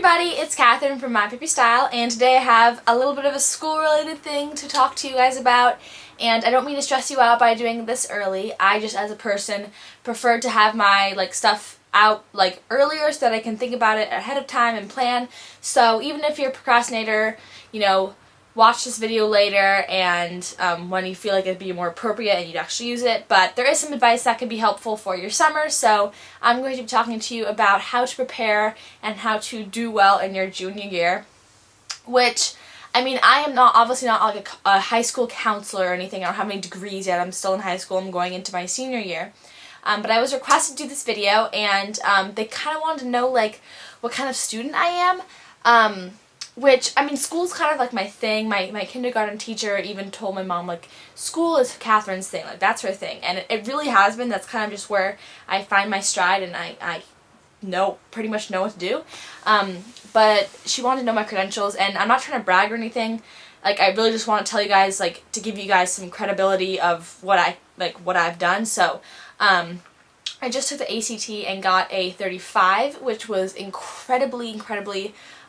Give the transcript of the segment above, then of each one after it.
everybody, it's Catherine from My Pippy Style, and today I have a little bit of a school-related thing to talk to you guys about, and I don't mean to stress you out by doing this early. I just, as a person, prefer to have my stuff out earlier so that I can think about it ahead of time and plan. So even if you're a procrastinator, watch this video later and when you feel like it'd be more appropriate and you'd actually use it. But there is some advice that could be helpful for your summer, so I'm going to be talking to you about how to prepare and how to do well in your junior year, which, I mean, I am obviously not like a high school counselor or anything. I don't have any degrees yet. I'm still in high school. I'm going into my senior year. But I was requested to do this video, and they kind of wanted to know what kind of student I am. Which, I mean, school's kind of like my thing. My kindergarten teacher even told my mom, school is Catherine's thing. That's her thing. And it really has been. That's kind of just where I find my stride, and I pretty much know what to do. But she wanted to know my credentials, and I'm not trying to brag or anything. I really just want to tell you guys, to give you guys some credibility of what I've done. So, I just took the ACT and got a 35, which was incredibly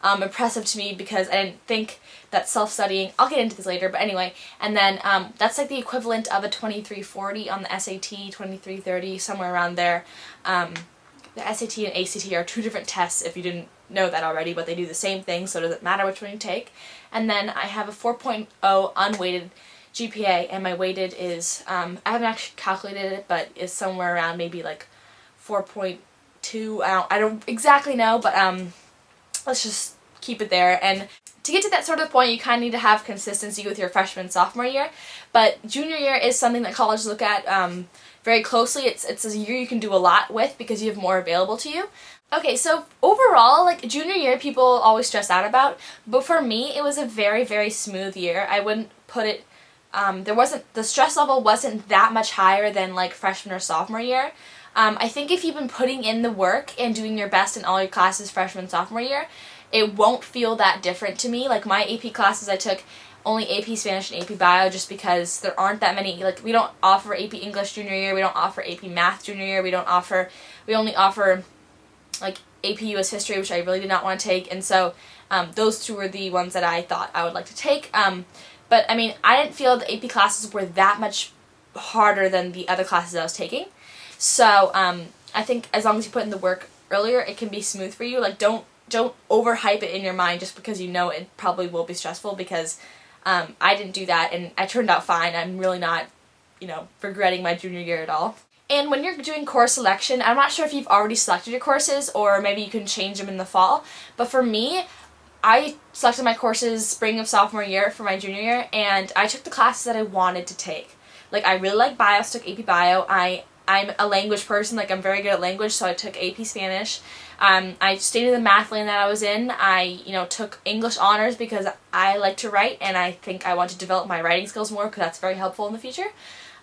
impressive to me because I didn't think that self-studying, I'll get into this later, but anyway, and then that's the equivalent of a 2340 on the SAT, 2330, somewhere around there. The SAT and ACT are two different tests if you didn't know that already, but they do the same thing, so it doesn't matter which one you take. And then I have a 4.0 unweighted GPA, and my weighted is, I haven't actually calculated it, but it's somewhere around maybe 4.2, I don't exactly know, but let's just keep it there. And to get to that sort of point, you kind of need to have consistency with your freshman and sophomore year, but junior year is something that colleges look at very closely. It's a year you can do a lot with because you have more available to you. Okay, so overall, junior year people always stress out about, but for me it was a very smooth year. I wouldn't put it, the stress level wasn't that much higher than freshman or sophomore year. I think if you've been putting in the work and doing your best in all your classes freshman and sophomore year, it won't feel that different to me. My AP classes, I took only AP Spanish and AP Bio just because there aren't that many, we don't offer AP English junior year, we don't offer AP Math junior year, we only offer AP US History, which I really did not want to take, and so those two were the ones that I thought I would like to take. But I mean, I didn't feel the AP classes were that much harder than the other classes I was taking. So, I think as long as you put in the work earlier, it can be smooth for you. Don't overhype it in your mind just because you know it probably will be stressful, because I didn't do that and I turned out fine. I'm really not, regretting my junior year at all. And when you're doing course selection, I'm not sure if you've already selected your courses or maybe you can change them in the fall, but for me, I selected my courses spring of sophomore year for my junior year, and I took the classes that I wanted to take. I really like bio, so I took AP Bio. I'm a language person, I'm very good at language, so I took AP Spanish. I stayed in the math lane that I was in. I, took English honors because I like to write, and I think I want to develop my writing skills more because that's very helpful in the future.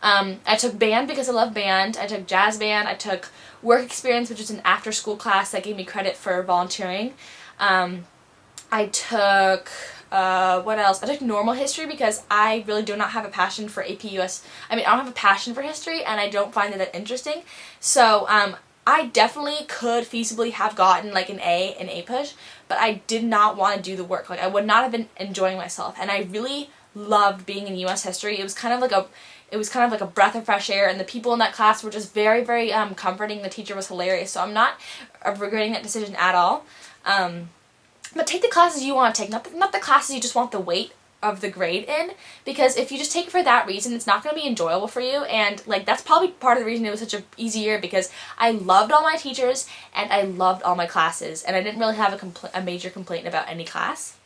I took band because I love band. I took jazz band. I took work experience, which is an after-school class that gave me credit for volunteering. I took, what else? I took normal history because I really do not have a passion for AP US. I mean, I don't have a passion for history, and I don't find it that interesting. So, I definitely could feasibly have gotten an A in APUSH, but I did not want to do the work. I would not have been enjoying myself, and I really loved being in US history. It was kind of like a breath of fresh air, and the people in that class were just very comforting. The teacher was hilarious, so I'm not regretting that decision at all. But take the classes you want to take, not the classes you just want the weight of the grade in, because if you just take it for that reason, it's not going to be enjoyable for you, and that's probably part of the reason it was such an easy year, because I loved all my teachers, and I loved all my classes, and I didn't really have a major complaint about any class.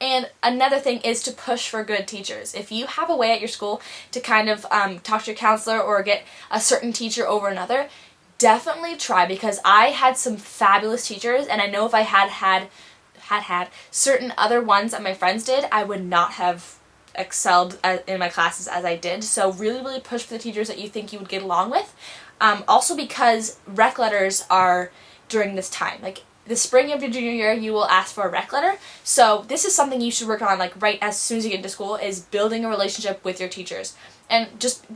And another thing is to push for good teachers. If you have a way at your school to kind of talk to your counselor or get a certain teacher over another, definitely try, because I had some fabulous teachers, and I know if I had certain other ones that my friends did, I would not have excelled in my classes as I did. So really push for the teachers that you think you would get along with. Also because rec letters are during this time. The spring of your junior year, you will ask for a rec letter. So this is something you should work on right as soon as you get into school, is building a relationship with your teachers. And just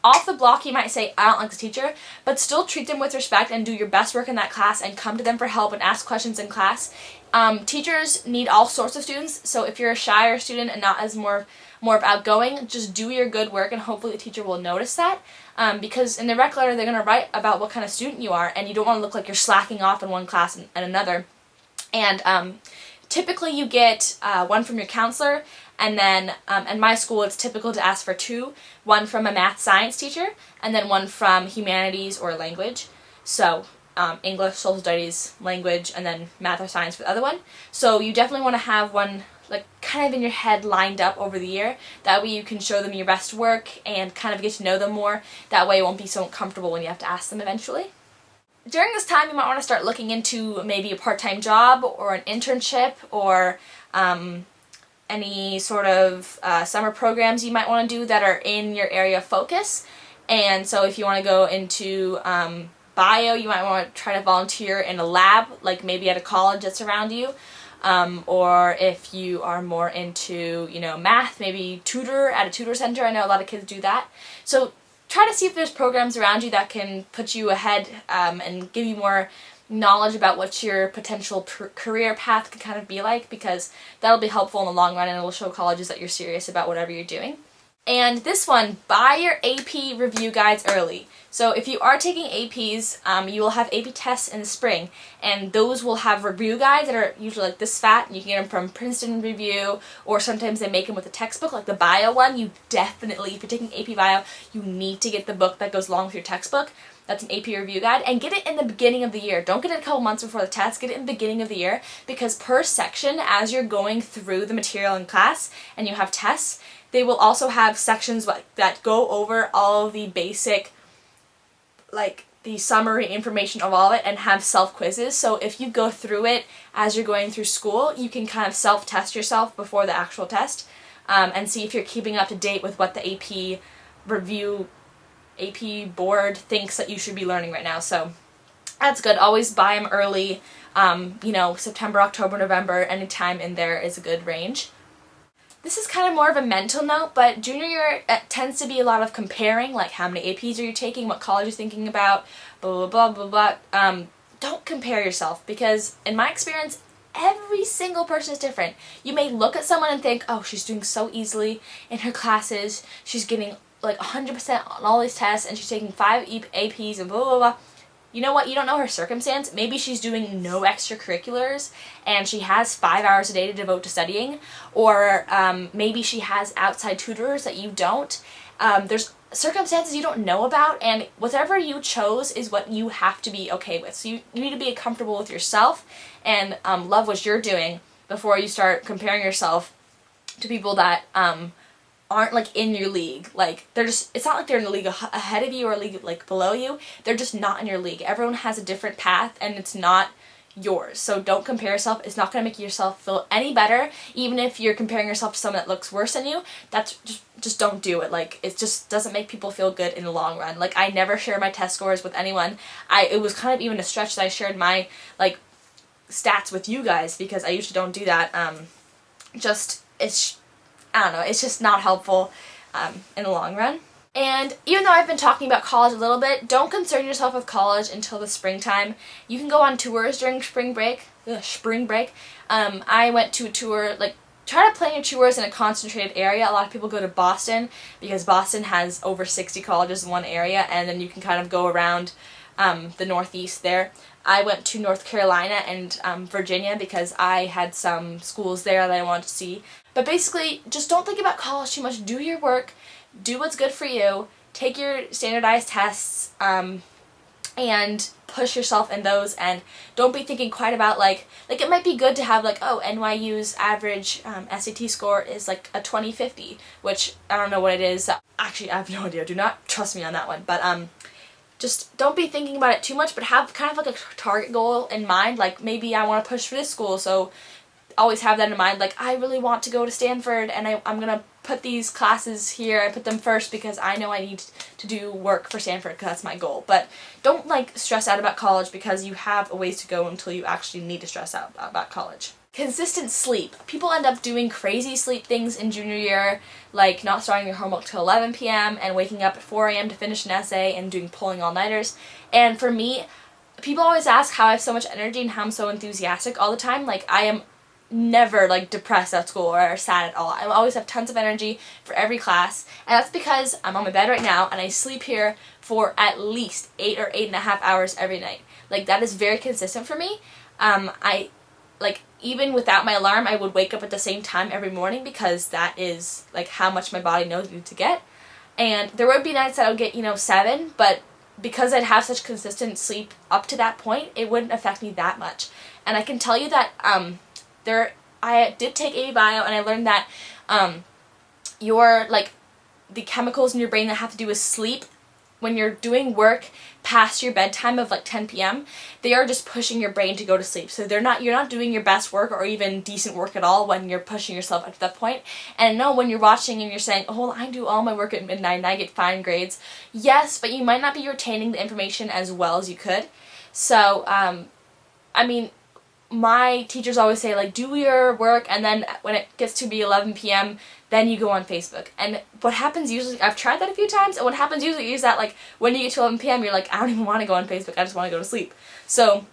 off the block you might say, I don't like the teacher, but still treat them with respect and do your best work in that class and come to them for help and ask questions in class. Teachers need all sorts of students, so if you're a shyer student and not as more of outgoing, just do your good work and hopefully the teacher will notice that. Because in the rec letter they're going to write about what kind of student you are, and you don't want to look like you're slacking off in one class and another. And typically you get one from your counselor, and then in my school it's typical to ask for two, one from a math science teacher and then one from humanities or language. So English, social studies, language, and then math or science for the other one. So you definitely want to have one like kind of in your head lined up over the year. That way you can show them your best work and kind of get to know them more. That way it won't be so uncomfortable when you have to ask them eventually. During this time you might want to start looking into maybe a part-time job or an internship or any sort of summer programs you might want to do that are in your area of focus. And so if you want to go into bio, you might want to try to volunteer in a lab, like maybe at a college that's around you. Or if you are more into, math, maybe tutor at a tutor center. I know a lot of kids do that. So try to see if there's programs around you that can put you ahead and give you more knowledge about what your potential career path could kind of be like, because that'll be helpful in the long run and it'll show colleges that you're serious about whatever you're doing. And this one, buy your AP review guides early. So if you are taking APs, you will have AP tests in the spring, and those will have review guides that are usually like this fat, and you can get them from Princeton Review, or sometimes they make them with a textbook, like the bio one. You definitely, if you're taking AP Bio, you need to get the book that goes along with your textbook. That's an AP review guide, and get it in the beginning of the year. Don't get it a couple months before the test, get it in the beginning of the year, because per section, as you're going through the material in class and you have tests, they will also have sections that go over all of the basic, like the summary information of all of it, and have self-quizzes. So if you go through it as you're going through school, you can kind of self-test yourself before the actual test and see if you're keeping up to date with what the AP board thinks that you should be learning right now. So that's good. Always buy them early. September, October, November, anytime in there is a good range. This is kind of more of a mental note, but junior year tends to be a lot of comparing, like how many APs are you taking, what college you're thinking about, blah, blah, blah, blah, blah. Don't compare yourself, because in my experience, every single person is different. You may look at someone and think, oh, she's doing so easily in her classes, she's getting like 100% on all these tests, and she's taking 5 APs and blah, blah, blah. You know what? You don't know her circumstance. Maybe she's doing no extracurriculars and she has 5 hours a day to devote to studying, or maybe she has outside tutors that you don't. There's circumstances you don't know about, and whatever you chose is what you have to be okay with. So you need to be comfortable with yourself and love what you're doing before you start comparing yourself to people that aren't like in your league. Like it's not like they're in a league ahead of you or a league like below you. They're just not in your league. Everyone has a different path and it's not yours. So don't compare yourself. It's not going to make yourself feel any better. Even if you're comparing yourself to someone that looks worse than you, that's just don't do it. Like, it just doesn't make people feel good in the long run. Like, I never share my test scores with anyone. It was kind of even a stretch that I shared my like stats with you guys, because I usually don't do that. I don't know, it's just not helpful in the long run. And even though I've been talking about college a little bit, don't concern yourself with college until the springtime. You can go on tours during spring break. I went to a tour, try to plan your tours in a concentrated area. A lot of people go to Boston because Boston has over 60 colleges in one area, and then you can kind of go around the Northeast there. I went to North Carolina and Virginia because I had some schools there that I wanted to see. But basically, just don't think about college too much. Do your work, do what's good for you, take your standardized tests, and push yourself in those, and don't be thinking quite about it might be good to have NYU's average SAT score is like a 2050, which I don't know what it is. Actually, I have no idea. Do not trust me on that one. But just don't be thinking about it too much, but have kind of like a target goal in mind. Like, maybe I want to push for this school, so always have that in mind. Like, I really want to go to Stanford, and I'm going to put these classes here. I put them first because I know I need to do work for Stanford because that's my goal. But don't stress out about college because you have a ways to go until you actually need to stress out about college. Consistent sleep. People end up doing crazy sleep things in junior year, like not starting your homework till 11 p.m. and waking up at 4 a.m. to finish an essay and doing pulling all-nighters. And for me, people always ask how I have so much energy and how I'm so enthusiastic all the time. Like, I am never like depressed at school or sad at all. I always have tons of energy for every class, and that's because I'm on my bed right now and I sleep here for at least 8 or 8.5 hours every night. Like, that is very consistent for me. I like, even without my alarm, I would wake up at the same time every morning because that is like how much my body knows me to get. And there would be nights that I would get 7, but because I'd have such consistent sleep up to that point, it wouldn't affect me that much. And I can tell you that I did take AV Bio, and I learned that the chemicals in your brain that have to do with sleep, when you're doing work past your bedtime of like 10 p.m., they are just pushing your brain to go to sleep. So you're not doing your best work or even decent work at all when you're pushing yourself up to that point. And no, when you're watching and you're saying, oh, I do all my work at midnight and I get fine grades. Yes, but you might not be retaining the information as well as you could. So, I mean, my teachers always say, like, do your work, and then when it gets to be 11 p.m., then you go on Facebook. And what happens usually, I've tried that a few times, and what happens usually is that, like, when you get to 11 p.m., you're like, I don't even want to go on Facebook, I just want to go to sleep. So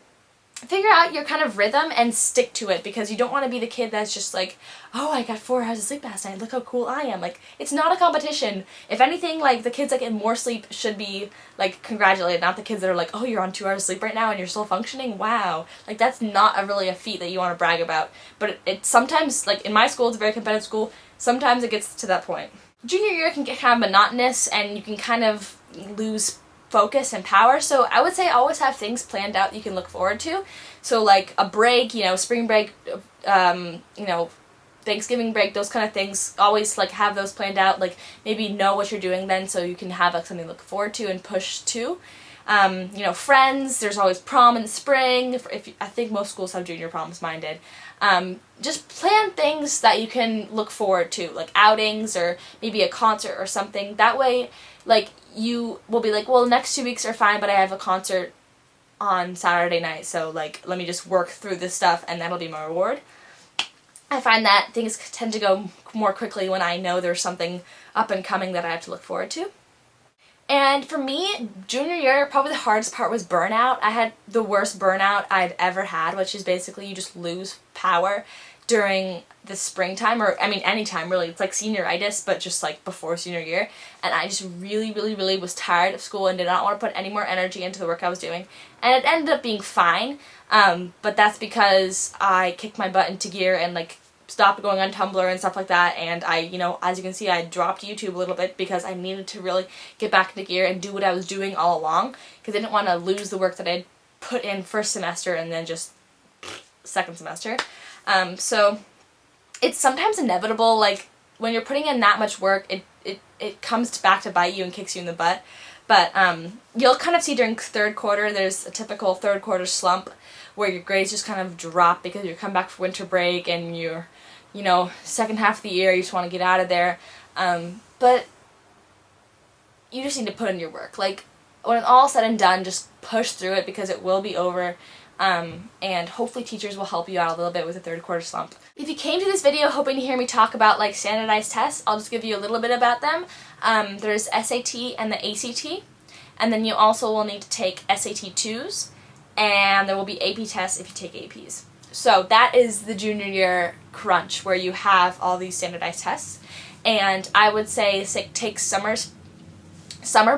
figure out your kind of rhythm and stick to it, because you don't want to be the kid that's just like, oh, I got 4 hours of sleep last night, look how cool I am. Like, it's not a competition. If anything, like, the kids that get more sleep should be, like, congratulated, not the kids that are like, oh, you're on 2 hours of sleep right now and you're still functioning, wow. Like, that's not really a feat that you want to brag about. But it sometimes, like, in my school, it's a very competitive school, sometimes it gets to that point. Junior year can get kind of monotonous, and you can kind of lose focus and power, so I would say always have things planned out that you can look forward to. So like a break, spring break, Thanksgiving break, those kind of things, always like have those planned out, like maybe know what you're doing then so you can have like something to look forward to and push to. Friends, there's always prom in the spring. I think most schools have junior proms, mine did. Just plan things that you can look forward to, like outings or maybe a concert or something. That way, like, you will be like, well, the next 2 weeks are fine, but I have a concert on Saturday night, so like, let me just work through this stuff and that'll be my reward. I find that things tend to go more quickly when I know there's something up and coming that I have to look forward to. And for me, junior year, probably the hardest part was burnout. I had the worst burnout I've ever had, which is basically you just lose power during the springtime, or I mean anytime really. It's like senioritis, but just like before senior year. And I just really, really, really was tired of school and did not want to put any more energy into the work I was doing. And it ended up being fine, but that's because I kicked my butt into gear and like stopped going on Tumblr and stuff like that, and I, as you can see, I dropped YouTube a little bit because I needed to really get back into gear and do what I was doing all along, because I didn't want to lose the work that I'd put in first semester and then just second semester. So it's sometimes inevitable, like, when you're putting in that much work, it comes back to bite you and kicks you in the butt. But you'll kind of see during third quarter, there's a typical third quarter slump where your grades just kind of drop because you come back for winter break and you're, second half of the year, you just want to get out of there. But you just need to put in your work. Like, when it's all said and done, just push through it because it will be over. And hopefully teachers will help you out a little bit with the third quarter slump. If you came to this video hoping to hear me talk about like standardized tests, I'll just give you a little bit about them. There's SAT and the ACT, and then you also will need to take SAT-2s, and there will be AP tests if you take APs. So that is the junior year crunch where you have all these standardized tests, and I would say take summer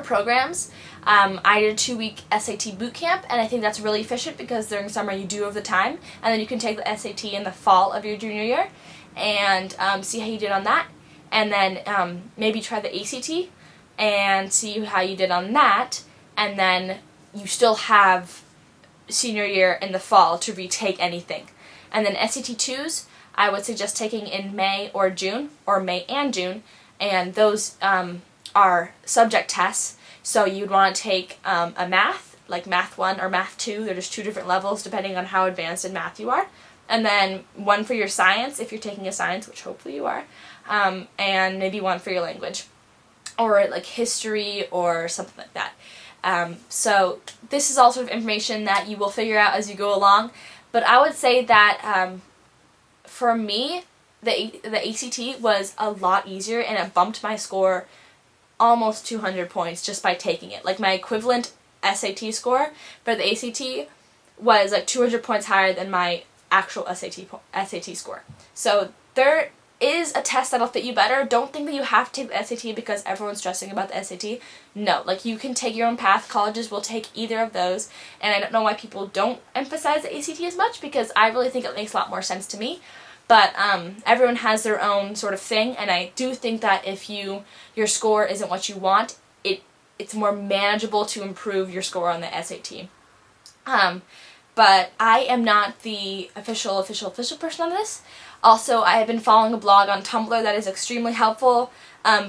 programs. I did a 2-week SAT boot camp, and I think that's really efficient because during summer you do have the time, and then you can take the SAT in the fall of your junior year and see how you did on that, and then maybe try the ACT and see how you did on that, and then you still have senior year in the fall to retake anything. And then SAT-2s, I would suggest taking in May or June, or May and June, and those are subject tests. So you'd want to take a math, like Math 1 or Math 2. They're just 2 different levels depending on how advanced in math you are. And then 1 for your science, if you're taking a science, which hopefully you are, and maybe 1 for your language, or like history or something like that. So this is all sort of information that you will figure out as you go along. But I would say that for me, the ACT was a lot easier, and it bumped my score almost 200 points just by taking it. Like, my equivalent SAT score for the ACT was like 200 points higher than my actual SAT score. So there is a test that'll fit you better. Don't think that you have to take the SAT because everyone's stressing about the SAT. No, like, you can take your own path. Colleges will take either of those, and I don't know why people don't emphasize the ACT as much, because I really think it makes a lot more sense to me. But everyone has their own sort of thing, and I do think that if your score isn't what you want, it's more manageable to improve your score on the SAT. But I am not the official person on this. Also, I have been following a blog on Tumblr that is extremely helpful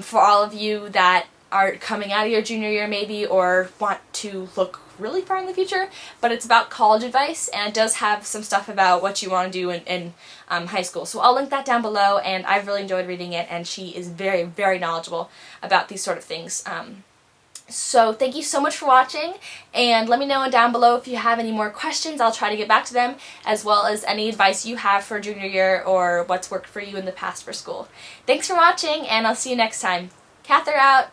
for all of you that are coming out of your junior year maybe, or want to look really far in the future, but it's about college advice, and it does have some stuff about what you want to do in high school. So I'll link that down below, and I've really enjoyed reading it, and she is very, very knowledgeable about these sort of things. So thank you so much for watching, and let me know down below if you have any more questions. I'll try to get back to them, as well as any advice you have for junior year or what's worked for you in the past for school. Thanks for watching, and I'll see you next time. Cather out!